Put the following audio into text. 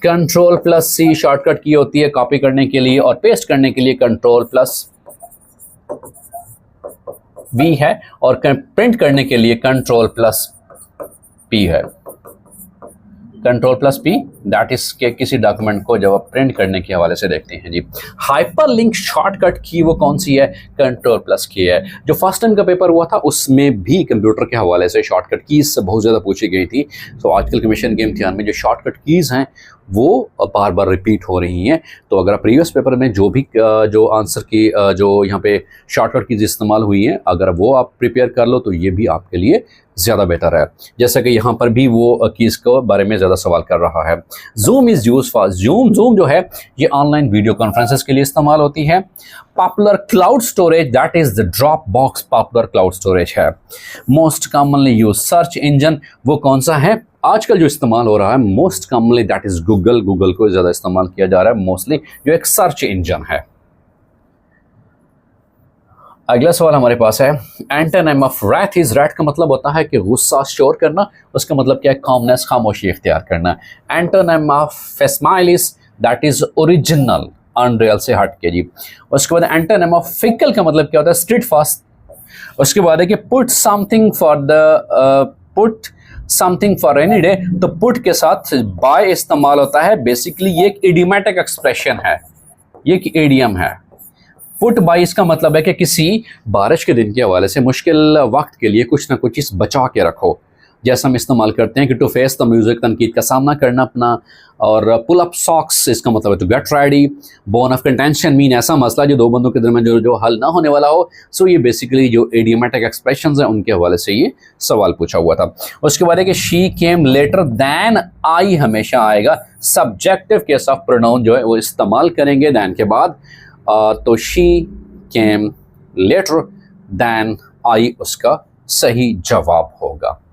Control plus सी shortcut की होती है कॉपी करने के लिए, और पेस्ट करने के लिए कंट्रोल प्लस वी है, और प्रिंट करने के लिए कंट्रोल प्लस पी है। Control plus P that is के किसी डॉक्यूमेंट को जब आप प्रिंट करने के हवाले से देखते हैं जी। हाइपरलिंक शॉर्टकट की वो कौन सी है? कंट्रोल प्लस की है। जो फर्स्ट टाइम का पेपर हुआ था उसमें भी कंप्यूटर के हवाले से शॉर्टकट कीज बहुत ज़्यादा पूछी गई थी। तो आजकल के मिशन के इम्तिहान में जो शॉर्टकट कीज हैं वो बार बार रिपीट हो रही हैं। तो अगर प्रीवियस पेपर में जो भी जो आंसर की जो यहाँ पे शॉर्टकट कीज इस्तेमाल हुई हैं अगर वो आप प्रिपेयर कर लो तो ये भी आपके लिए ज़्यादा बेटर है। जैसा कि यहाँ पर भी वो कीज़ के बारे में ज़्यादा सवाल कर रहा है। Zoom is use for zoom जो है ये ऑनलाइन वीडियो कॉन्फ्रेंसेस के लिए इस्तेमाल होती है। Popular cloud storage that is the Dropbox popular cloud storage है। Most commonly use search engine वो कौन सा है? आजकल जो इस्तेमाल हो रहा है most commonly that is Google को ज़्यादा इस्तेमाल किया जा रहा है मोस्टली, जो एक सर्च इंजन है। अगला सवाल हमारे पास है antonym of wrath is, wrath का मतलब होता है कि गुस्सा शोर करना, उसका मतलब क्या है? कॉमनेस, खामोशी इख्तियार करना। Antonym of facsimiles that is original, unreal से हट के जी। उसके बाद एंटोनिम ऑफ फिकल का मतलब क्या होता है? Street fast. उसके बाद है कि put something for any day, तो पुट के साथ बाय इस्तेमाल होता है। बेसिकली ये एक इडियोमैटिक एक्सप्रेशन है, ये एक इडियम है। पुट बाय इसका मतलब है कि किसी बारिश के दिन के हवाले से मुश्किल वक्त के लिए कुछ ना कुछ चीज़ बचा के रखो। जैसा हम इस्तेमाल करते हैं कि टू फेस द म्यूजिक, तनकीद का सामना करना अपना। और पुल अप सॉक्स इसका मतलब है to get ready. Bone of contention mean ऐसा मसला जो दो बंदों के दरमियान जो हल ना होने वाला हो। सो ये बेसिकली जो इडियोमैटिक एक्सप्रेशंस हैं उनके हवाले से ये सवाल पूछा हुआ था। उसके बाद है कि शी केम लेटर दैन आई हमेशा आएगा। सब्जेक्टिव केस ऑफ प्रोनाउन जो है वो इस्तेमाल करेंगे दैन के बाद। तो शी केम लेटर दैन आई उसका सही जवाब होगा।